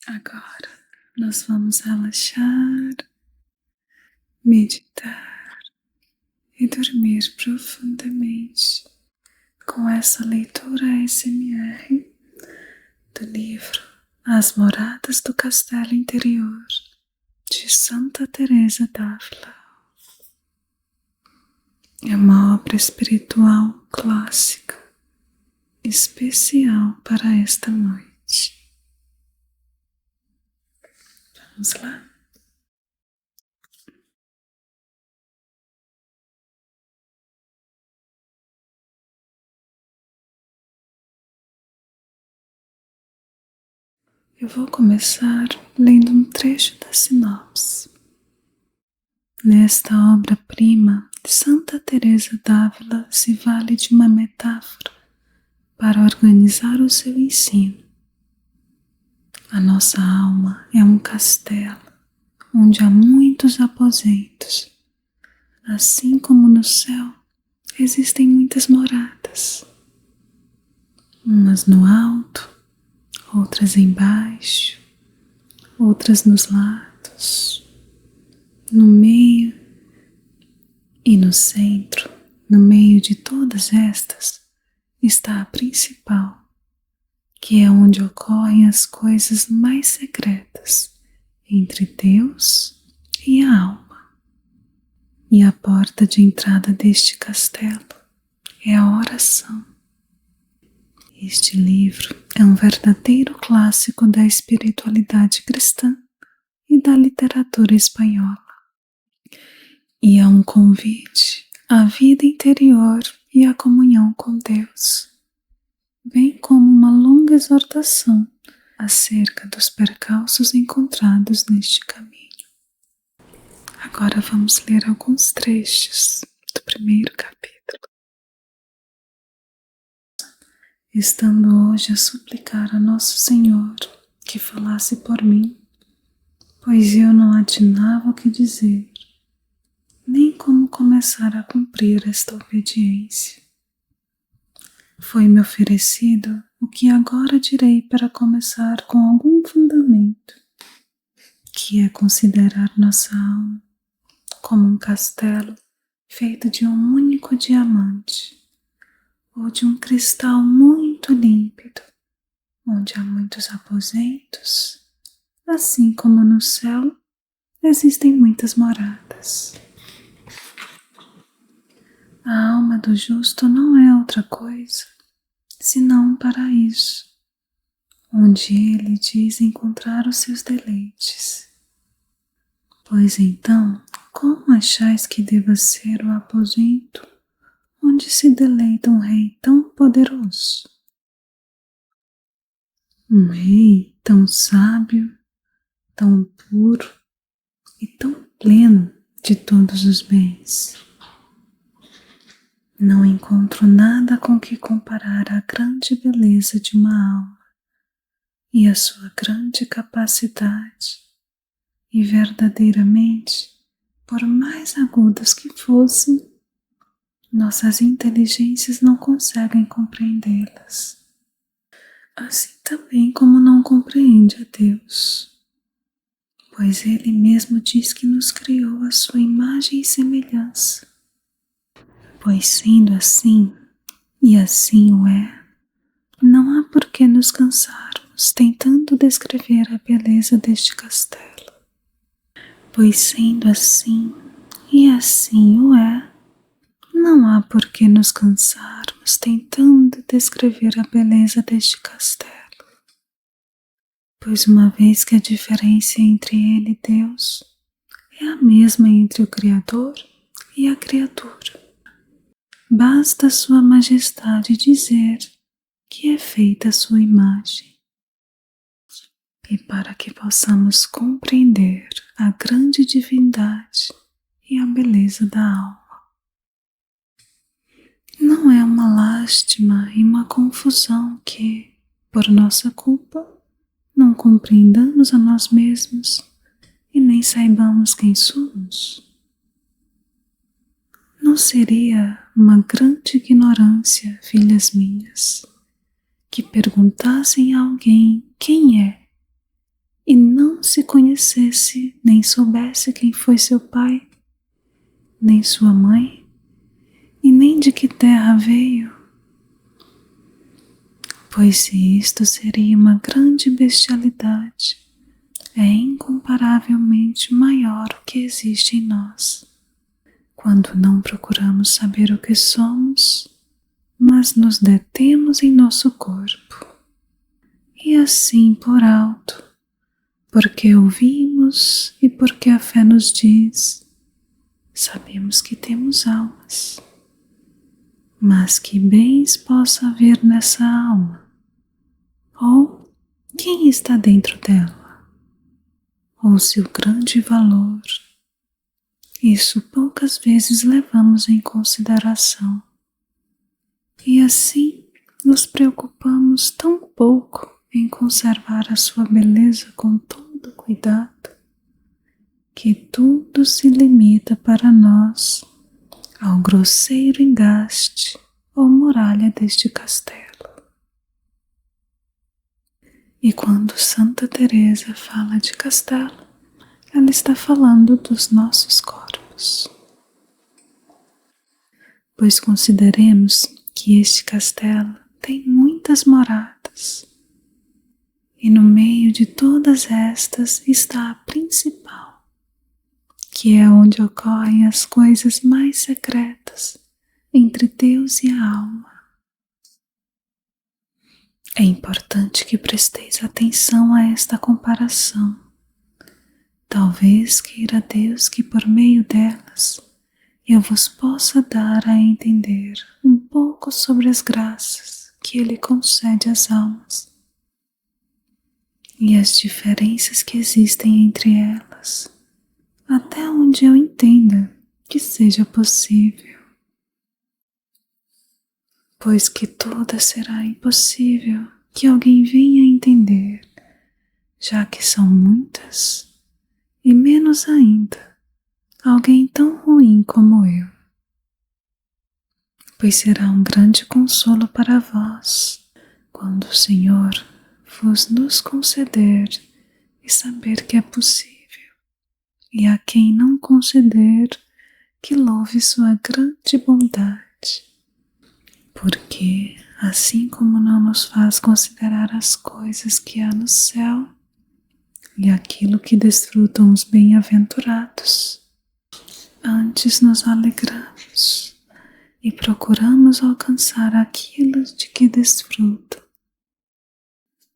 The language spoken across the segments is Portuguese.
Agora nós vamos relaxar, meditar e dormir profundamente com essa leitura ASMR do livro As Moradas do Castelo Interior de Santa Teresa d'Ávila. É uma obra espiritual clássica, especial para esta noite. Vamos lá? Eu vou começar lendo um trecho da sinopse. Nesta obra-prima, Santa Teresa d'Ávila se vale de uma metáfora para organizar o seu ensino. A nossa alma é um castelo onde há muitos aposentos. Assim como no céu, existem muitas moradas. Umas no alto, outras embaixo, outras nos lados, no meio e no centro. No meio de todas estas está a principal, que é onde ocorrem as coisas mais secretas entre Deus e a alma. E a porta de entrada deste castelo é a oração. Este livro é um verdadeiro clássico da espiritualidade cristã e da literatura espanhola. E é um convite à vida interior e à comunhão com Deus, bem como uma longa exortação acerca dos percalços encontrados neste caminho. Agora vamos ler alguns trechos do primeiro capítulo. Estando hoje a suplicar a Nosso Senhor que falasse por mim, pois eu não atinava o que dizer, nem como começar a cumprir esta obediência. Foi-me oferecido o que agora direi para começar com algum fundamento, que é considerar nossa alma como um castelo feito de um único diamante, ou de um cristal muito límpido, onde há muitos aposentos, assim como no céu existem muitas moradas. A alma do justo não é outra coisa senão um paraíso, onde ele diz encontrar os seus deleites. Pois então, como achais que deva ser o aposento onde se deleita um rei tão poderoso? Um rei tão sábio, tão puro e tão pleno de todos os bens. Não encontro nada com que comparar a grande beleza de uma alma e a sua grande capacidade, e verdadeiramente, por mais agudas que fossem, nossas inteligências não conseguem compreendê-las. Assim também como não compreende a Deus, pois Ele mesmo diz que nos criou à sua imagem e semelhança. Pois sendo assim, e assim o é, não há por que nos cansarmos tentando descrever a beleza deste castelo. Pois sendo assim, e assim o é, não há por que nos cansarmos tentando descrever a beleza deste castelo. Pois uma vez que a diferença entre ele e Deus é a mesma entre o Criador e a criatura, basta sua majestade dizer que é feita a sua imagem. E para que possamos compreender a grande divindade e a beleza da alma, não é uma lástima e uma confusão que, por nossa culpa, não compreendamos a nós mesmos e nem saibamos quem somos? Não seria uma grande ignorância, filhas minhas, que perguntassem a alguém quem é e não se conhecesse, nem soubesse quem foi seu pai, nem sua mãe, e nem de que terra veio? Pois se isto seria uma grande bestialidade, é incomparavelmente maior o que existe em nós, quando não procuramos saber o que somos, mas nos detemos em nosso corpo, e assim por alto, porque ouvimos e porque a fé nos diz, sabemos que temos almas, mas que bens possa haver nessa alma? Ou quem está dentro dela? Ou seu grande valor? Isso poucas vezes levamos em consideração. E assim nos preocupamos tão pouco em conservar a sua beleza com todo cuidado, que tudo se limita para nós ao grosseiro engaste ou muralha deste castelo. E quando Santa Teresa fala de castelo, ela está falando dos nossos corpos. Pois consideremos que este castelo tem muitas moradas, e no meio de todas estas está a principal, que é onde ocorrem as coisas mais secretas entre Deus e a alma. É importante que presteis atenção a esta comparação. Talvez queira Deus que por meio delas eu vos possa dar a entender um pouco sobre as graças que Ele concede às almas e as diferenças que existem entre elas, até onde eu entenda que seja possível. Pois que toda será impossível que alguém venha entender, já que são muitas, e menos ainda alguém tão ruim como eu. Pois será um grande consolo para vós, quando o Senhor vos nos conceder e saber que é possível, e a quem não conceder, que louve sua grande bondade. Porque, assim como não nos faz considerar as coisas que há no céu e aquilo que desfrutam os bem-aventurados, antes nos alegramos e procuramos alcançar aquilo de que desfrutam.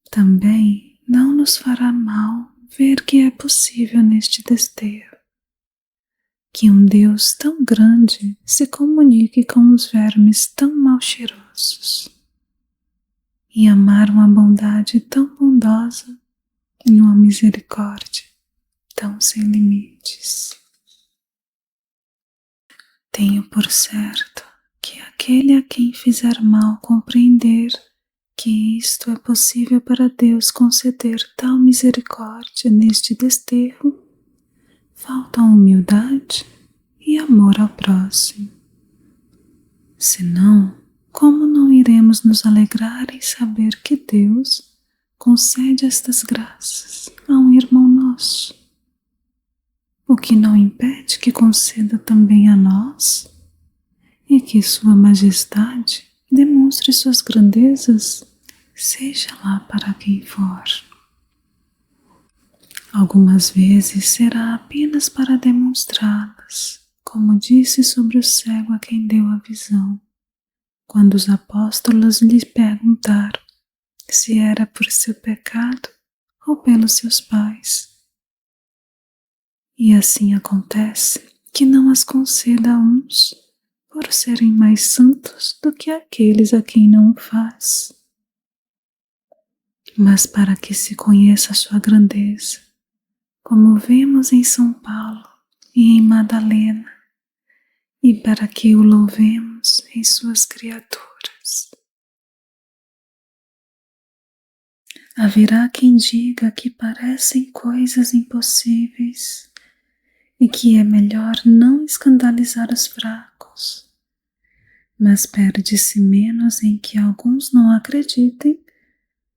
Também não nos fará mal ver que é possível neste desterro que um Deus tão grande se comunique com os vermes tão mal cheirosos e amar uma bondade tão bondosa e uma misericórdia tão sem limites. Tenho por certo que aquele a quem fizer mal compreender que isto é possível para Deus conceder tal misericórdia neste desterro, faltam humildade e amor ao próximo. Senão, como não iremos nos alegrar em saber que Deus concede estas graças a um irmão nosso? O que não impede que conceda também a nós, e que Sua Majestade demonstre suas grandezas, seja lá para quem for. Algumas vezes será apenas para demonstrá-las, como disse sobre o cego a quem deu a visão, quando os apóstolos lhe perguntaram se era por seu pecado ou pelos seus pais. E assim acontece que não as conceda a uns por serem mais santos do que aqueles a quem não o faz, mas para que se conheça a sua grandeza, como vemos em São Paulo e em Madalena, e para que o louvemos em suas criaturas. Haverá quem diga que parecem coisas impossíveis e que é melhor não escandalizar os fracos, mas perde-se menos em que alguns não acreditem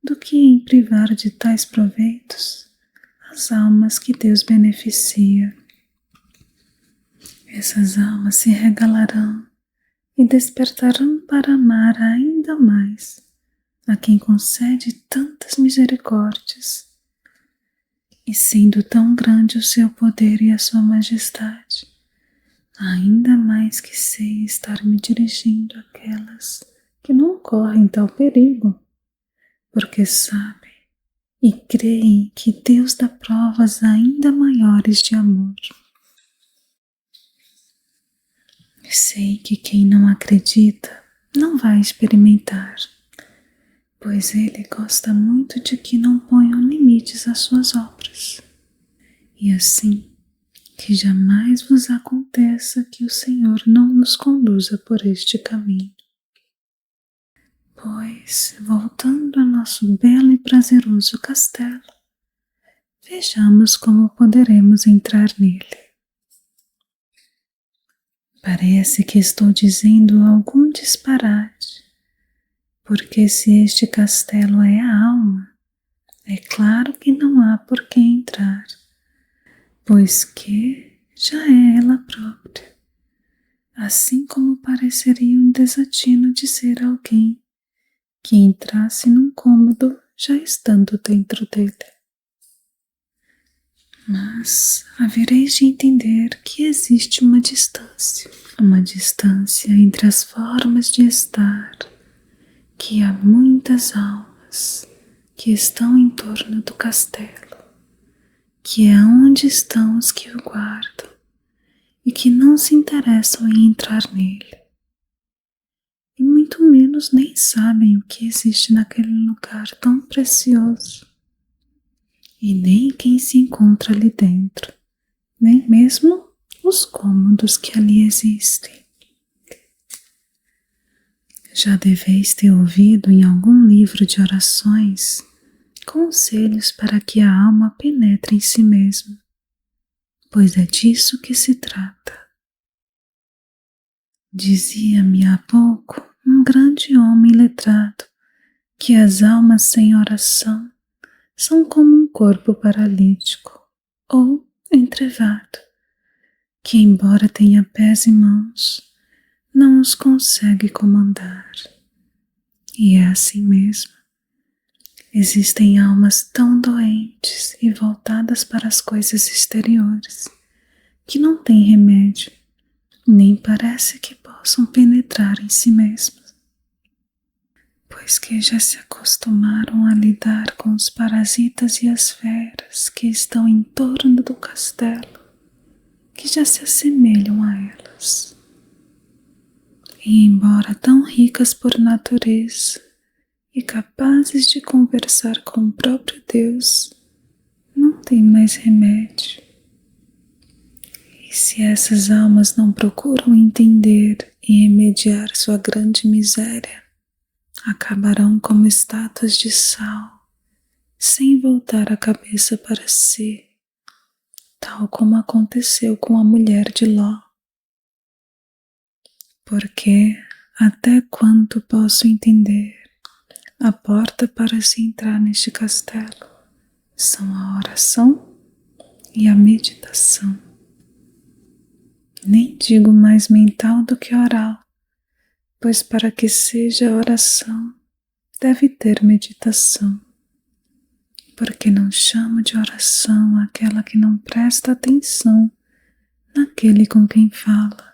do que em privar de tais proveitos as almas que Deus beneficia. Essas almas se regalarão e despertarão para amar ainda mais a quem concede tantas misericórdias. E sendo tão grande o seu poder e a sua majestade, ainda mais que sei estar me dirigindo àquelas que não correm tal perigo, porque sabem e creem que Deus dá provas ainda maiores de amor. Sei que quem não acredita não vai experimentar, pois Ele gosta muito de que não ponham limites às suas obras. E assim, que jamais vos aconteça que o Senhor não nos conduza por este caminho. Pois, voltando ao nosso belo e prazeroso castelo, vejamos como poderemos entrar nele. Parece que estou dizendo algum disparate, porque se este castelo é a alma, é claro que não há por que entrar, pois que já é ela própria, assim como pareceria um desatino dizer a alguém que entrasse num cômodo já estando dentro dele. Mas havereis de entender que existe uma distância entre as formas de estar, que há muitas almas que estão em torno do castelo, que é onde estão os que o guardam e que não se interessam em entrar nele, e muito menos nem sabem o que existe naquele lugar tão precioso, e nem quem se encontra ali dentro, nem mesmo os cômodos que ali existem. Já deveis ter ouvido em algum livro de orações conselhos para que a alma penetre em si mesma, pois é disso que se trata. Dizia-me há pouco um grande homem letrado que as almas sem oração são como um corpo paralítico ou entrevado, que embora tenha pés e mãos, não os consegue comandar. E é assim mesmo. Existem almas tão doentes e voltadas para as coisas exteriores que não têm remédio, nem parece que possam penetrar em si mesmas, pois que já se acostumaram a lidar com os parasitas e as feras que estão em torno do castelo, que já se assemelham a elas. E embora tão ricas por natureza e capazes de conversar com o próprio Deus, não tem mais remédio. E se essas almas não procuram entender e remediar sua grande miséria, acabarão como estátuas de sal, sem voltar a cabeça para si, tal como aconteceu com a mulher de Ló. Porque, até quanto posso entender, a porta para se entrar neste castelo são a oração e a meditação. Nem digo mais mental do que oral, pois para que seja oração, deve ter meditação. Porque não chamo de oração aquela que não presta atenção naquele com quem fala,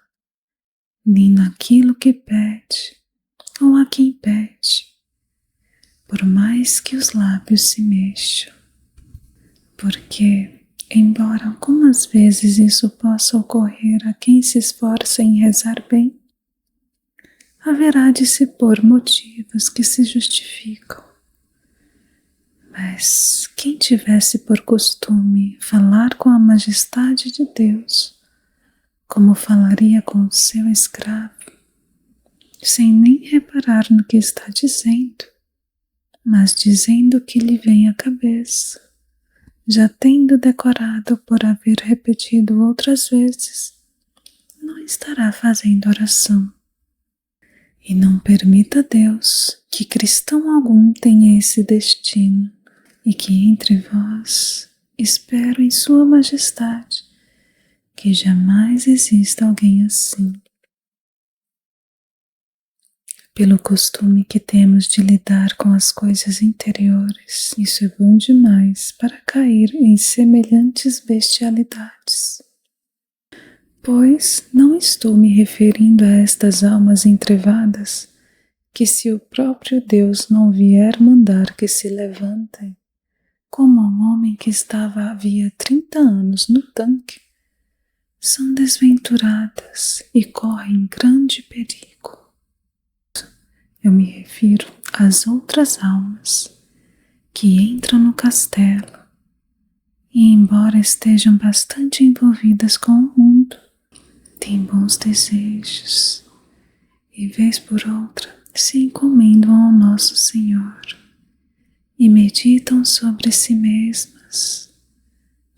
nem naquilo que pede ou a quem pede, por mais que os lábios se mexam. Porque, embora algumas vezes isso possa ocorrer a quem se esforça em rezar bem, haverá de se pôr motivos que se justificam. Mas quem tivesse por costume falar com a majestade de Deus, como falaria com o seu escravo, sem nem reparar no que está dizendo, mas dizendo o que lhe vem à cabeça, já tendo decorado por haver repetido outras vezes, não estará fazendo oração. E não permita Deus que cristão algum tenha esse destino, e que entre vós espero em Sua Majestade que jamais exista alguém assim. Pelo costume que temos de lidar com as coisas interiores, isso é bom demais para cair em semelhantes bestialidades. Pois não estou me referindo a estas almas entrevadas, que se o próprio Deus não vier mandar que se levantem, como um homem que estava havia 30 anos no tanque, são desventuradas e correm grande perigo. Eu me refiro às outras almas que entram no castelo e, embora estejam bastante envolvidas com o mundo, têm bons desejos e, vez por outra, se encomendam ao nosso Senhor e meditam sobre si mesmas,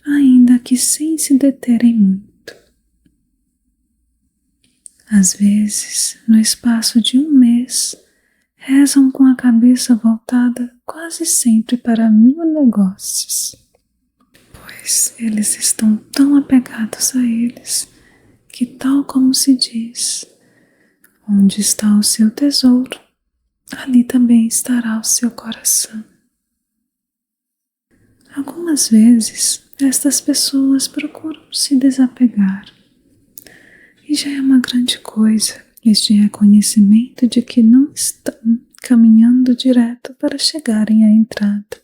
ainda que sem se deterem muito. Às vezes, no espaço de um mês, rezam com a cabeça voltada quase sempre para 1000 negócios, pois eles estão tão apegados a eles que, tal como se diz, onde está o seu tesouro, ali também estará o seu coração. Algumas vezes, estas pessoas procuram se desapegar, e já é uma grande coisa este reconhecimento de que não estão caminhando direto para chegarem à entrada.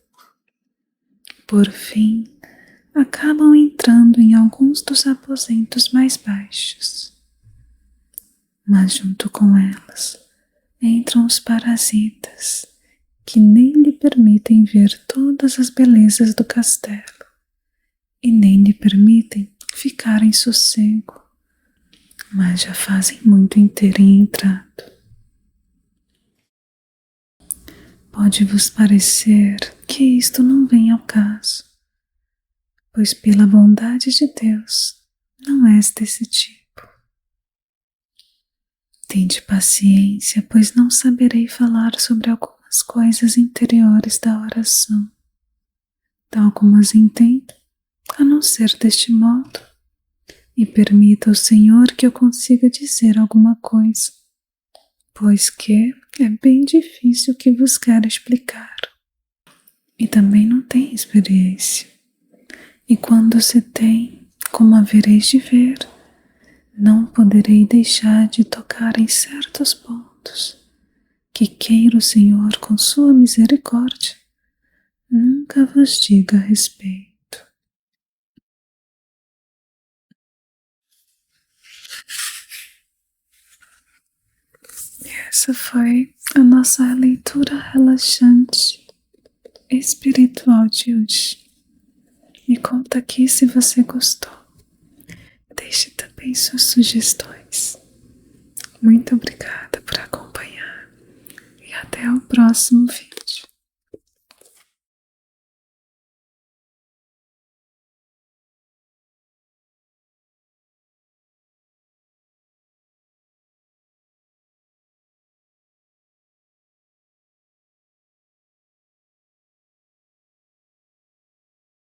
Por fim, acabam entrando em alguns dos aposentos mais baixos. Mas junto com elas entram os parasitas, que nem lhe permitem ver todas as belezas do castelo e nem lhe permitem ficar em sossego, mas já fazem muito em terem entrado. Pode vos parecer que isto não vem ao caso, pois pela bondade de Deus não és desse tipo. Tende paciência, pois não saberei falar sobre algumas coisas interiores da oração, tal como as entendo, a não ser deste modo, e permita ao Senhor que eu consiga dizer alguma coisa, pois que é bem difícil o que vos quero explicar, e também não tenho experiência, e quando se tem, como havereis de ver, não poderei deixar de tocar em certos pontos, que queira o Senhor com sua misericórdia nunca vos diga a respeito. Essa foi a nossa leitura relaxante espiritual de hoje. Me conta aqui se você gostou. Deixe também suas sugestões. Muito obrigada por acompanhar e até o próximo vídeo.